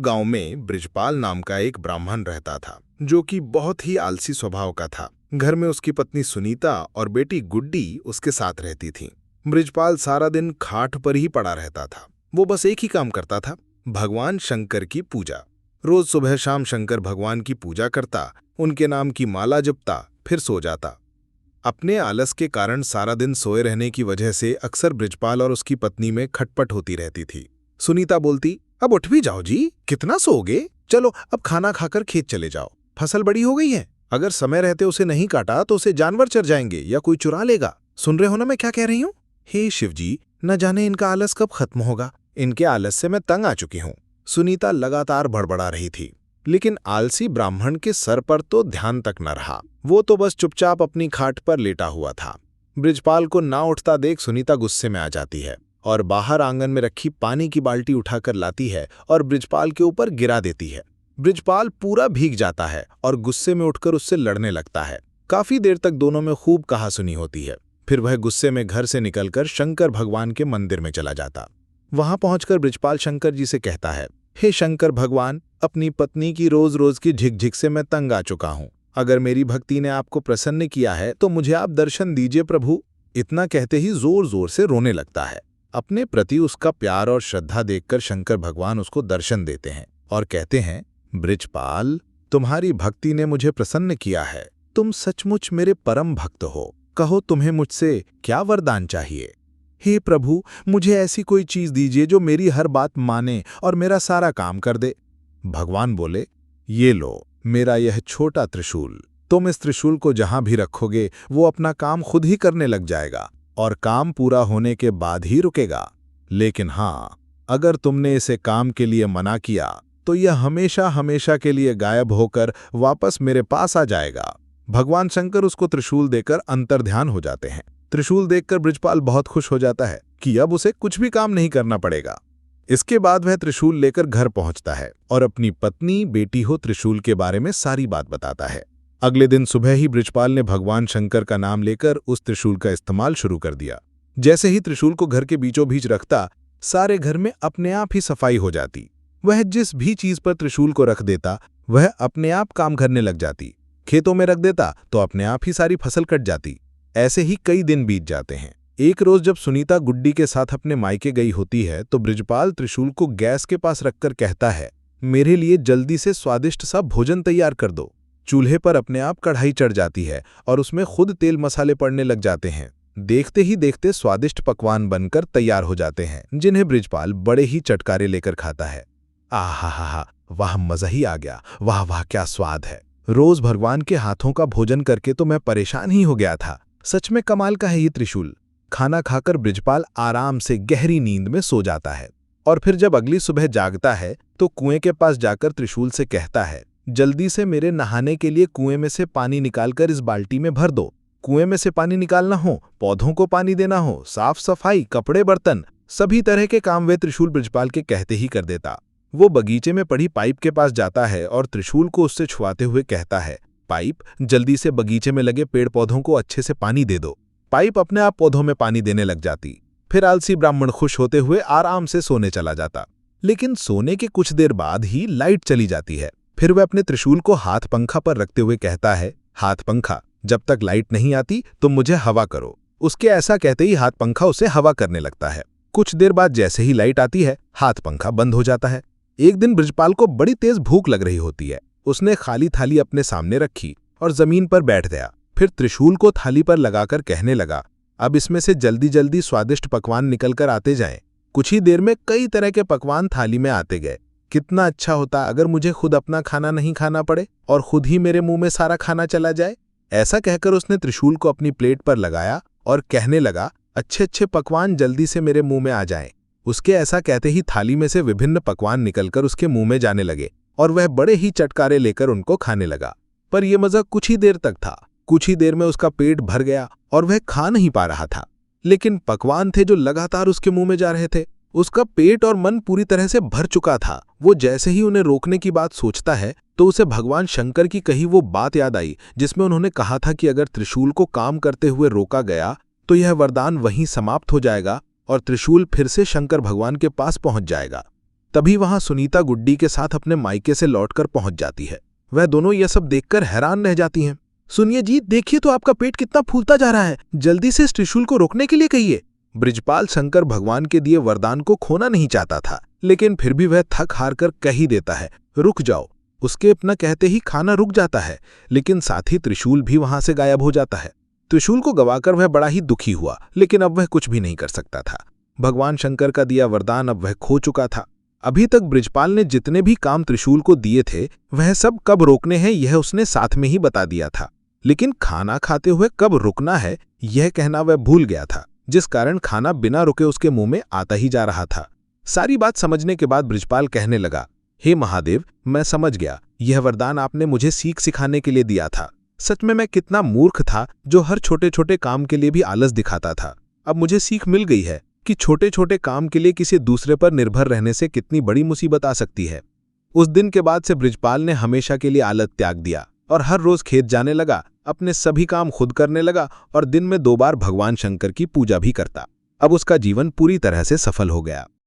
गांव में बृजपाल नाम का एक ब्राह्मण रहता था जो कि बहुत ही आलसी स्वभाव का था। घर में उसकी पत्नी सुनीता और बेटी गुड्डी उसके साथ रहती थीं। बृजपाल सारा दिन खाट पर ही पड़ा रहता था। वो बस एक ही काम करता था, भगवान शंकर की पूजा। रोज सुबह शाम शंकर भगवान की पूजा करता, उनके नाम की माला जपता, फिर सो जाता। अपने आलस के कारण सारा दिन सोए रहने की वजह से अक्सर बृजपाल और उसकी पत्नी में खटपट होती रहती थी। सुनीता बोलती, अब उठ भी जाओ जी, कितना सोओगे? चलो अब खाना खाकर खेत चले जाओ, फसल बड़ी हो गई है। अगर समय रहते उसे नहीं काटा तो उसे जानवर चर जाएंगे या कोई चुरा लेगा। सुन रहे हो ना मैं क्या कह रही हूँ? हे शिव जी, न जाने इनका आलस कब खत्म होगा। इनके आलस से मैं तंग आ चुकी हूँ। सुनीता लगातार बड़बड़ा रही थी, लेकिन आलसी ब्राह्मण के सर पर तो ध्यान तक न रहा। वो तो बस चुपचाप अपनी खाट पर लेटा हुआ था। बृजपाल को ना उठता देख सुनीता गुस्से में आ जाती है और बाहर आंगन में रखी पानी की बाल्टी उठाकर लाती है और बृजपाल के ऊपर गिरा देती है। बृजपाल पूरा भीग जाता है और गुस्से में उठकर उससे लड़ने लगता है। काफी देर तक दोनों में खूब कहासुनी होती है। फिर वह गुस्से में घर से निकलकर शंकर भगवान के मंदिर में चला जाता। वहां पहुंचकर बृजपाल शंकर जी से कहता है, हे शंकर भगवान, अपनी पत्नी की रोज रोज की झिकझिक से मैं तंग आ चुका हूं। अगर मेरी भक्ति ने आपको प्रसन्न किया है तो मुझे आप दर्शन दीजिए प्रभु। इतना कहते ही जोर जोर से रोने लगता है। अपने प्रति उसका प्यार और श्रद्धा देखकर शंकर भगवान उसको दर्शन देते हैं और कहते हैं, बृजपाल, तुम्हारी भक्ति ने मुझे प्रसन्न किया है। तुम सचमुच मेरे परम भक्त हो। कहो तुम्हें मुझसे क्या वरदान चाहिए? हे प्रभु, मुझे ऐसी कोई चीज दीजिए जो मेरी हर बात माने और मेरा सारा काम कर दे। भगवान बोले, ये लो मेरा यह छोटा त्रिशूल। तुम इस त्रिशूल को जहां भी रखोगे वो अपना काम खुद ही करने लग जाएगा और काम पूरा होने के बाद ही रुकेगा। लेकिन हाँ, अगर तुमने इसे काम के लिए मना किया तो यह हमेशा हमेशा के लिए गायब होकर वापस मेरे पास आ जाएगा। भगवान शंकर उसको त्रिशूल देकर अंतर्ध्यान हो जाते हैं। त्रिशूल देखकर बृजपाल बहुत खुश हो जाता है कि अब उसे कुछ भी काम नहीं करना पड़ेगा। इसके बाद वह त्रिशूल लेकर घर पहुंचता है और अपनी पत्नी, बेटी हो त्रिशूल के बारे में सारी बात बताता है। अगले दिन सुबह ही बृजपाल ने भगवान शंकर का नाम लेकर उस त्रिशूल का इस्तेमाल शुरू कर दिया। जैसे ही त्रिशूल को घर के बीचों बीच रखता, सारे घर में अपने आप ही सफाई हो जाती। वह जिस भी चीज पर त्रिशूल को रख देता वह अपने आप काम करने लग जाती। खेतों में रख देता तो अपने आप ही सारी फसल कट जाती। ऐसे ही कई दिन बीत जाते हैं। एक रोज जब सुनीता गुड्डी के साथ अपने मायके गई होती है तो बृजपाल त्रिशूल को गैस के पास रखकर कहता है, मेरे लिए जल्दी से स्वादिष्ट सा भोजन तैयार कर दो। चूल्हे पर अपने आप कढ़ाई चढ़ जाती है और उसमें खुद तेल मसाले पड़ने लग जाते हैं। देखते ही देखते स्वादिष्ट पकवान बनकर तैयार हो जाते हैं, जिन्हें बृजपाल बड़े ही चटकारे लेकर खाता है। आहा, वाह, मजा ही आ गया। वाह वाह, क्या स्वाद है। रोज भगवान के हाथों का भोजन करके तो मैं परेशान ही हो गया था। सच में कमाल का है ये त्रिशूल। खाना खाकर बृजपाल आराम से गहरी नींद में सो जाता है और फिर जब अगली सुबह जागता है तो कुएं के पास जाकर त्रिशूल से कहता है, जल्दी से मेरे नहाने के लिए कुएं में से पानी निकालकर इस बाल्टी में भर दो। कुएं में से पानी निकालना हो, पौधों को पानी देना हो, साफ सफाई, कपड़े बर्तन, सभी तरह के काम वे त्रिशूल बृजपाल के कहते ही कर देता। वो बगीचे में पड़ी पाइप के पास जाता है और त्रिशूल को उससे छुआते हुए कहता है, पाइप, जल्दी से बगीचे में लगे पेड़ पौधों को अच्छे से पानी दे दो। पाइप अपने आप पौधों में पानी देने लग जाती। फिर आलसी ब्राह्मण खुश होते हुए आराम से सोने चला जाता। लेकिन सोने के कुछ देर बाद ही लाइट चली जाती है। फिर वह अपने त्रिशूल को हाथ पंखा पर रखते हुए कहता है, हाथ पंखा, जब तक लाइट नहीं आती तुम मुझे हवा करो। उसके ऐसा कहते ही हाथ पंखा उसे हवा करने लगता है। कुछ देर बाद जैसे ही लाइट आती है, हाथ पंखा बंद हो जाता है। एक दिन बृजपाल को बड़ी तेज भूख लग रही होती है। उसने खाली थाली अपने सामने रखी और जमीन पर बैठ गया। फिर त्रिशूल को थाली पर लगाकर कहने लगा, अब इसमें से जल्दी जल्दी स्वादिष्ट पकवान निकलकर आते जाएं। कुछ ही देर में कई तरह के पकवान थाली में आते गए। कितना अच्छा होता अगर मुझे खुद अपना खाना नहीं खाना पड़े और खुद ही मेरे मुंह में सारा खाना चला जाए। ऐसा कहकर उसने त्रिशूल को अपनी प्लेट पर लगाया और कहने लगा, अच्छे अच्छे पकवान जल्दी से मेरे मुंह में आ जाएं। उसके ऐसा कहते ही थाली में से विभिन्न पकवान निकलकर उसके मुंह में जाने लगे और वह बड़े ही चटकारे लेकर उनको खाने लगा। पर यह मजा कुछ ही देर तक था। कुछ ही देर में उसका पेट भर गया और वह खा नहीं पा रहा था। लेकिन पकवान थे जो लगातार उसके मुंह में जा रहे थे। उसका पेट और मन पूरी तरह से भर चुका था। वो जैसे ही उन्हें रोकने की बात सोचता है तो उसे भगवान शंकर की कही वो बात याद आई जिसमें उन्होंने कहा था कि अगर त्रिशूल को काम करते हुए रोका गया तो यह वरदान वहीं समाप्त हो जाएगा और त्रिशूल फिर से शंकर भगवान के पास पहुंच जाएगा। तभी वहां सुनीता गुड्डी के साथ अपने मायके से लौटकर पहुंच जाती है। वह दोनों यह सब देखकर हैरान रह जाती हैं। सुनिए जी, देखिए तो आपका पेट कितना फूलता जा रहा है, जल्दी से इस त्रिशूल को रोकने के लिए कहिए। बृजपाल शंकर भगवान के दिए वरदान को खोना नहीं चाहता था, लेकिन फिर भी वह थक हार कर कह ही देता है, रुक जाओ। उसके अपना कहते ही खाना रुक जाता है, लेकिन साथ ही त्रिशूल भी वहां से गायब हो जाता है। त्रिशूल को गवाकर वह बड़ा ही दुखी हुआ, लेकिन अब वह कुछ भी नहीं कर सकता था। भगवान शंकर का दिया वरदान अब वह खो चुका था। अभी तक बृजपाल ने जितने भी काम त्रिशूल को दिए थे, वह सब कब रोकने हैं यह उसने साथ में ही बता दिया था, लेकिन खाना खाते हुए कब रुकना है यह कहना वह भूल गया था, जिस कारण खाना बिना रुके उसके मुंह में आता ही जा रहा था। सारी बात समझने के बाद बृजपाल कहने लगा, हे महादेव, मैं समझ गया, यह वरदान आपने मुझे सीख सिखाने के लिए दिया था। सच में मैं कितना मूर्ख था जो हर छोटे छोटे काम के लिए भी आलस दिखाता था। अब मुझे सीख मिल गई है कि छोटे छोटे काम के लिए किसी दूसरे पर निर्भर रहने से कितनी बड़ी मुसीबत आ सकती है। उस दिन के बाद से बृजपाल ने हमेशा के लिए आलस त्याग दिया और हर रोज खेत जाने लगा, अपने सभी काम खुद करने लगा और दिन में 2 बार भगवान शंकर की पूजा भी करता। अब उसका जीवन पूरी तरह से सफल हो गया।